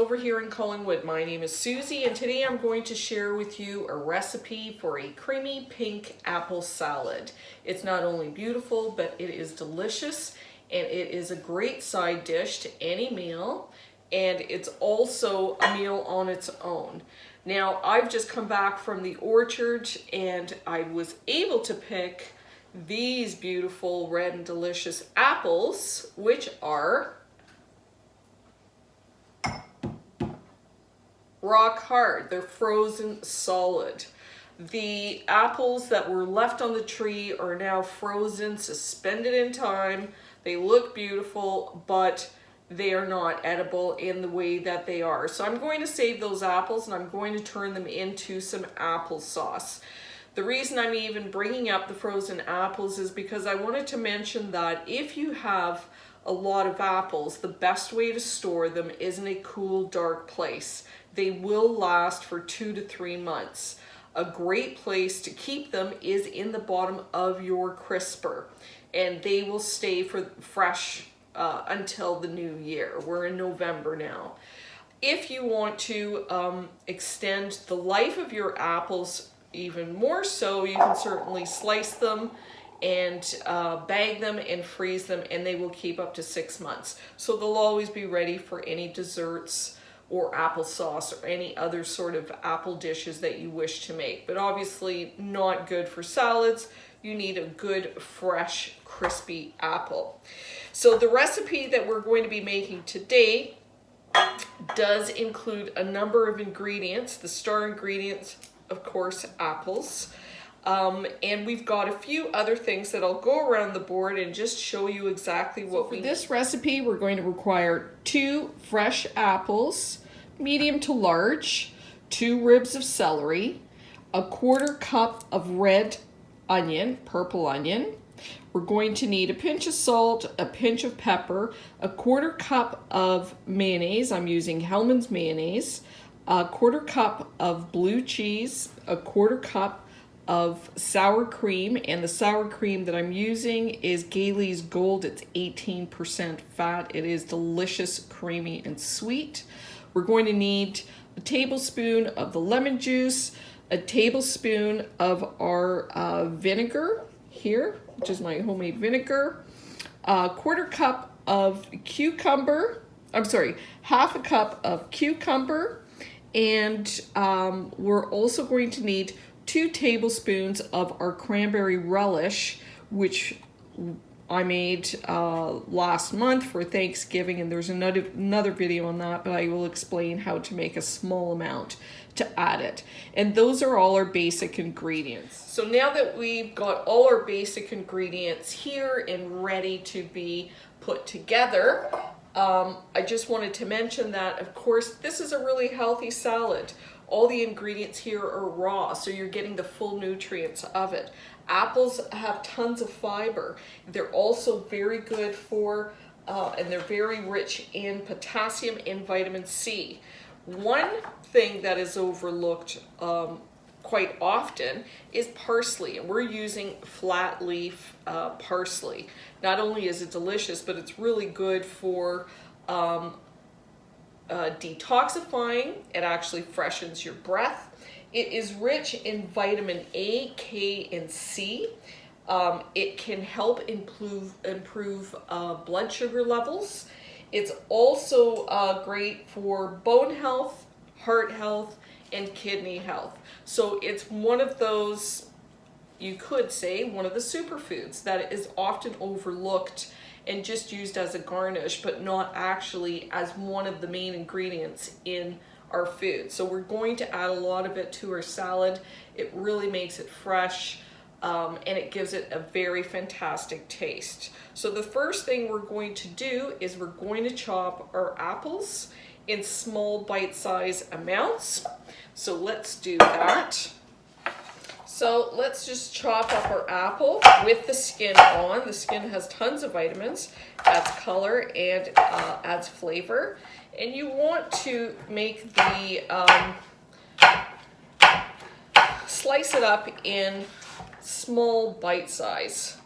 over here in Collingwood. My name is Susie, and today I'm going to share with you a recipe for a creamy pink apple salad. It's not only beautiful, but it is delicious, and it is a great side dish to any meal, and it's also a meal on its own. Now, I've just come back from the orchard, and I was able to pick these beautiful red and delicious apples, which are rock hard. They're frozen solid. The apples that were left on the tree are now frozen, suspended in time. They look beautiful, but they are not edible in the way that they are. So I'm going to save those apples and I'm going to turn them into some applesauce. The reason I'm even bringing up the frozen apples is because I wanted to mention that if you have a lot of apples, the best way to store them is in a cool, dark place. They will last for 2 to 3 months. A great place to keep them is in the bottom of your crisper, and they will stay fresh until the new year. We're in November now. If you want to extend the life of your apples even more so, you can certainly slice them and bag them and freeze them, and they will keep up to 6 months. So they'll always be ready for any desserts or applesauce or any other sort of apple dishes that you wish to make. But obviously not good for salads. You need a good, fresh, crispy apple. So the recipe that we're going to be making today does include a number of ingredients. The star ingredients, of course, apples. And we've got a few other things that I'll go around the board and just show you exactly what we need. For this recipe, we're going to require 2 fresh apples, medium to large, 2 ribs of celery, a 1/4 cup of red onion, purple onion. We're going to need a pinch of salt, a pinch of pepper, a 1/4 cup of mayonnaise. I'm using Hellmann's mayonnaise, a 1/4 cup of blue cheese, a 1/4 cup of sour cream, and the sour cream that I'm using is Gailey's Gold. It's 18% fat. It is delicious, creamy, and sweet. We're going to need a tablespoon of the lemon juice, a tablespoon of our vinegar here, which is my homemade vinegar, a 1/4 cup of cucumber, half a cup of cucumber, and we're also going to need 2 tablespoons of our cranberry relish, which I made last month for Thanksgiving, and there's another video on that, but I will explain how to make a small amount to add it. And those are all our basic ingredients. So now that we've got all our basic ingredients here and ready to be put together, I just wanted to mention that, of course, this is a really healthy salad. All the ingredients here are raw, so you're getting the full nutrients of it. Apples have tons of fiber. They're also very good for, and they're very rich in potassium and vitamin C. One thing that is overlooked quite often is parsley, and we're using flat leaf parsley. Not only is it delicious, but it's really good for detoxifying. It actually freshens your breath. It is rich in vitamin A, K, and C. It can help improve blood sugar levels. It's also great for bone health, heart health, and kidney health. So it's one of those, you could say, one of the superfoods that is often overlooked and just used as a garnish, but not actually as one of the main ingredients in our food. So we're going to add a lot of it to our salad. It really makes it fresh, and it gives it a very fantastic taste. So the first thing we're going to do is we're going to chop our apples in small bite-sized amounts. So let's do that. So let's just chop up our apple with the skin on. The skin has tons of vitamins, adds color, and adds flavor. And you want to make the, slice it up in small bite-size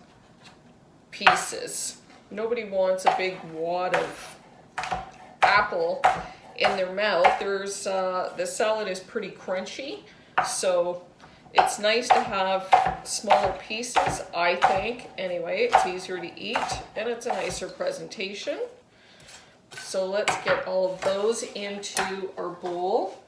pieces. Nobody wants a big wad of apple in their mouth. The salad is pretty crunchy, so it's nice to have smaller pieces, I think. Anyway, it's easier to eat and it's a nicer presentation. So let's get all of those into our bowl.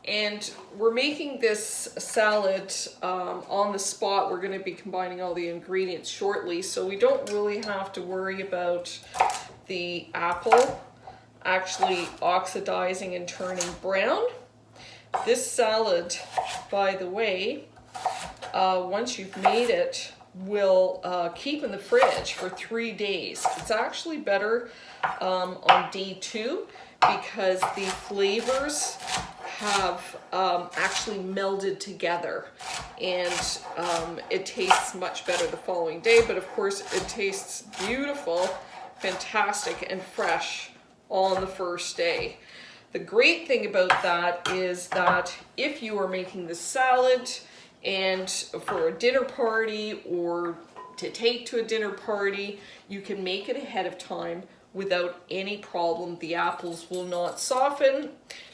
And we're making this salad on the spot. We're going to be combining all the ingredients shortly, so we don't really have to worry about the apple actually oxidizing and turning brown. This salad, by the way, once you've made it, will keep in the fridge for 3 days. It's actually better on day 2 because the flavors have actually melded together, and it tastes much better the following day. But of course it tastes beautiful, fantastic, and fresh on the first day. The great thing about that is that if you are making the salad and for a dinner party or to take to a dinner party, you can make it ahead of time without any problem. The apples will not soften,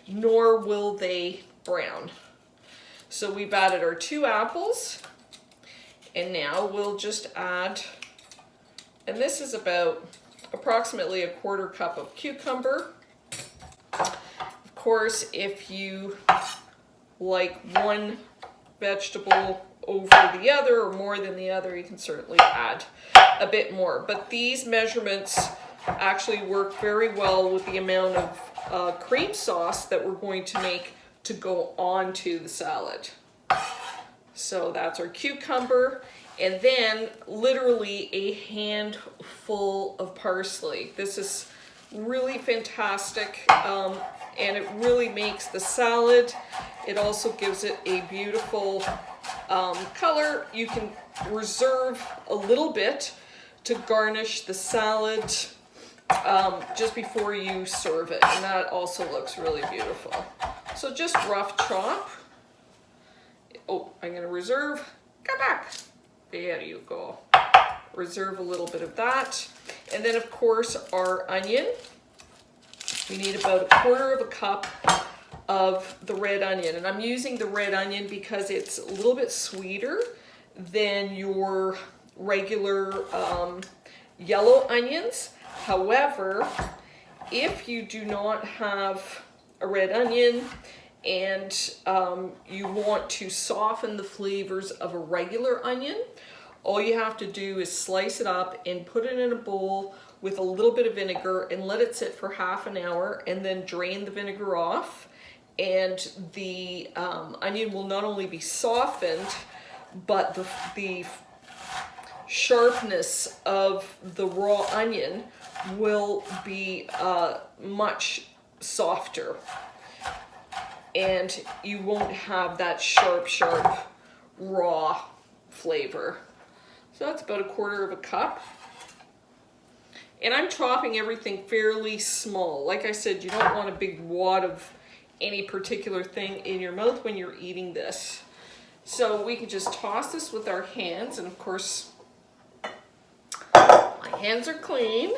nor will they brown. So we've added our 2 apples, and now we'll just add, and this is about approximately 1/4 cup of cucumber. Of course, if you like one vegetable over the other or more than the other, you can certainly add a bit more. But these measurements actually work very well with the amount of cream sauce that we're going to make to go onto the salad. So that's our cucumber, and then literally a handful of parsley. This is really fantastic, and it really makes the salad. It also gives it a beautiful color. You can reserve a little bit to garnish the salad just before you serve it, and that also looks really beautiful. So just rough chop. Oh, I'm going to reserve. Come back. There you go. Reserve a little bit of that. And then of course our onion. We need about 1/4 cup of the red onion, and I'm using the red onion because it's a little bit sweeter than your regular yellow onions. However, if you do not have a red onion and you want to soften the flavors of a regular onion, all you have to do is slice it up and put it in a bowl with a little bit of vinegar and let it sit for half an hour, and then drain the vinegar off. And the onion will not only be softened, but the sharpness of the raw onion will be much softer, and you won't have that sharp raw flavor. So that's about 1/4 cup. And I'm chopping everything fairly small. Like I said, you don't want a big wad of any particular thing in your mouth when you're eating this. So we can just toss this with our hands, and of course my hands are clean.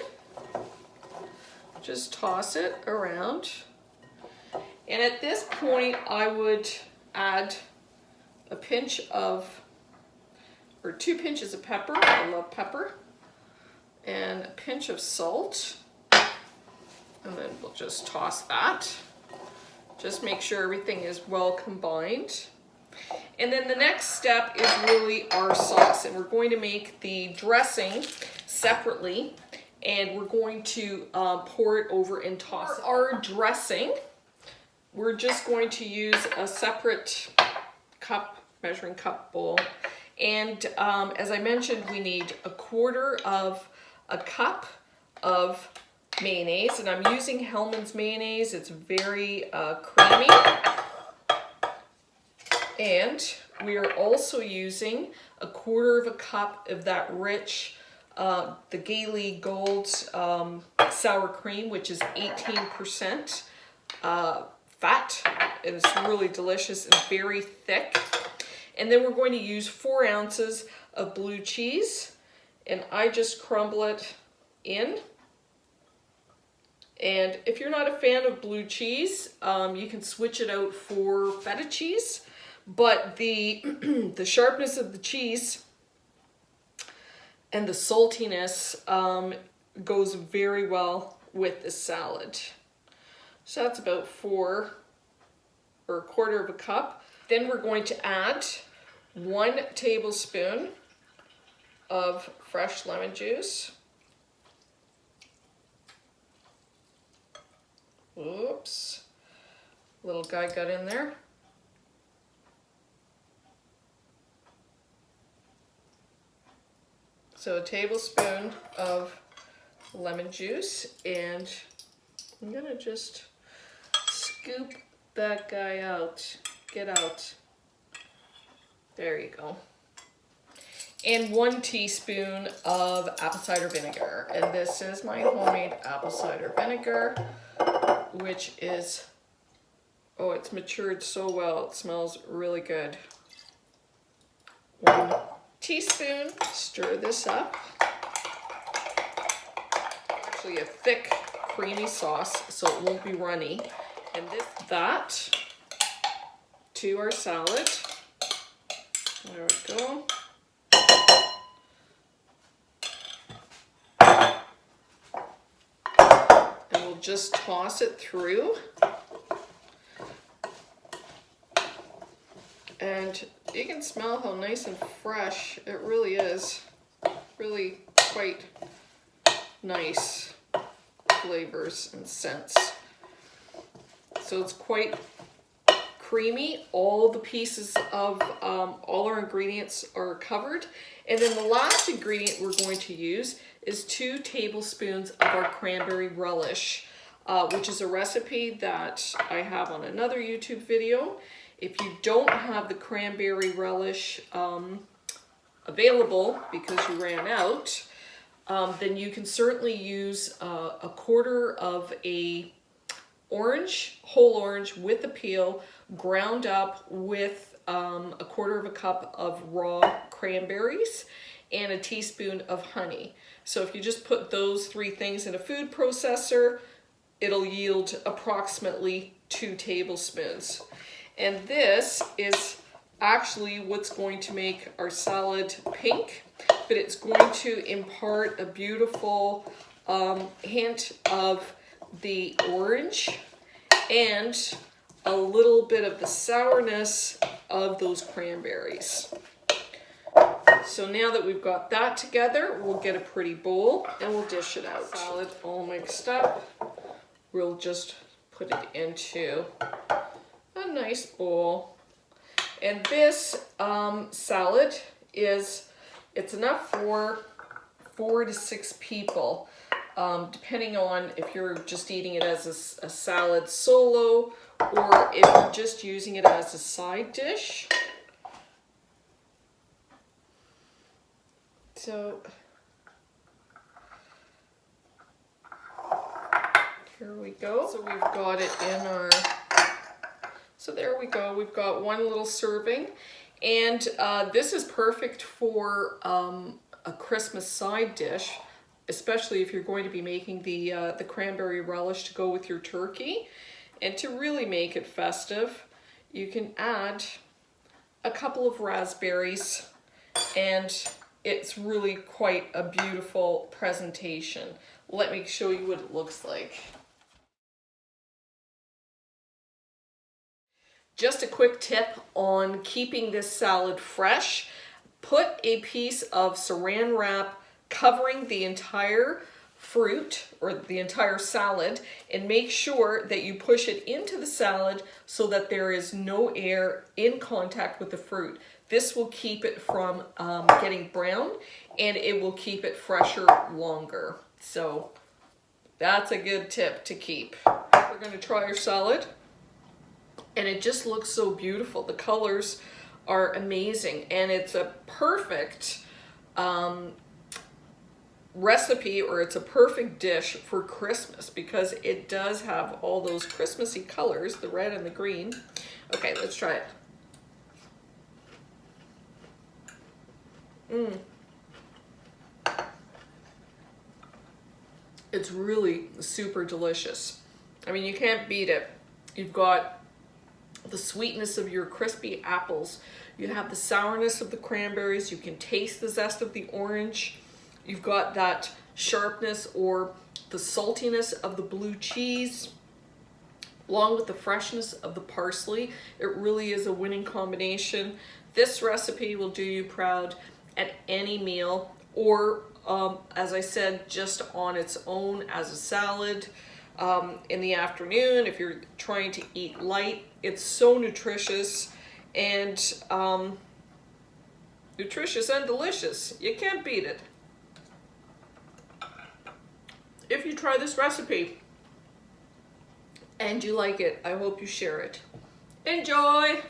Just toss it around. And at this point I would add a pinch of, or 2 pinches of pepper. I love pepper. And a pinch of salt. And then we'll just toss that. Just make sure everything is well combined. And then the next step is really our sauce, and we're going to make the dressing separately, and we're going to pour it over and toss it. Our dressing, we're just going to use a separate measuring cup bowl, and as I mentioned, we need 1/4 cup of mayonnaise, and I'm using Hellmann's mayonnaise. It's very creamy. And we are also using 1/4 cup of that rich, the Gailey Gold sour cream, which is 18% fat. And it's really delicious and very thick. And then we're going to use 4 ounces of blue cheese, and I just crumble it in, And if you're not a fan of blue cheese, you can switch it out for feta cheese. But the the sharpness of the cheese and the saltiness goes very well with this salad. So that's about 4 or 1/4 cup. Then we're going to add 1 tablespoon of fresh lemon juice. Oops, little guy got in there. So a tablespoon of lemon juice, and I'm gonna just scoop that guy out. Get out. There you go. And 1 teaspoon of apple cider vinegar. And this is my homemade apple cider vinegar, which is, oh, it's matured so well. It smells really good. 1 teaspoon, stir this up. Actually a thick, creamy sauce, so it won't be runny. And that to our salad. There we go. And we'll just toss it through. And you can smell how nice and fresh it really is. Really quite nice flavors and scents. So it's quite creamy. All the pieces of all our ingredients are covered. And then the last ingredient we're going to use is 2 tablespoons of our cranberry relish, which is a recipe that I have on another YouTube video. If you don't have the cranberry relish available because you ran out, then you can certainly use a 1/4 of a orange, whole orange with the peel, ground up with a 1/4 cup of raw cranberries and a teaspoon of honey. So if you just put those 3 things in a food processor, it'll yield approximately 2 tablespoons. And this is actually what's going to make our salad pink, but it's going to impart a beautiful hint of the orange and a little bit of the sourness of those cranberries. So now that we've got that together, we'll get a pretty bowl and we'll dish it out. Salad all mixed up. We'll just put it into a nice bowl. And this salad it's enough for 4 to 6 people, depending on if you're just eating it as a salad solo or if you're just using it as a side dish. So here we go. So we've got it in our, so there we go. We've got 1 little serving, and this is perfect for a Christmas side dish, especially if you're going to be making the cranberry relish to go with your turkey. And to really make it festive, you can add a couple of raspberries, and it's really quite a beautiful presentation. Let me show you what it looks like. Just a quick tip on keeping this salad fresh. Put a piece of saran wrap covering the entire fruit or the entire salad, and make sure that you push it into the salad so that there is no air in contact with the fruit. This will keep it from getting brown, and it will keep it fresher longer. So that's a good tip to keep. We're going to try our salad, and it just looks so beautiful. The colors are amazing, and it's a perfect recipe, or it's a perfect dish for Christmas because it does have all those Christmassy colors, the red and the green. Okay, let's try it. It's really super delicious. I mean, you can't beat it. You've got the sweetness of your crispy apples. You have the sourness of the cranberries. You can taste the zest of the orange. You've got that sharpness or the saltiness of the blue cheese, along with the freshness of the parsley. It really is a winning combination. This recipe will do you proud at any meal, or as I said, just on its own as a salad in the afternoon if you're trying to eat light. It's so nutritious and nutritious and delicious. You can't beat it. If you try this recipe and you like it, I hope you share it. Enjoy!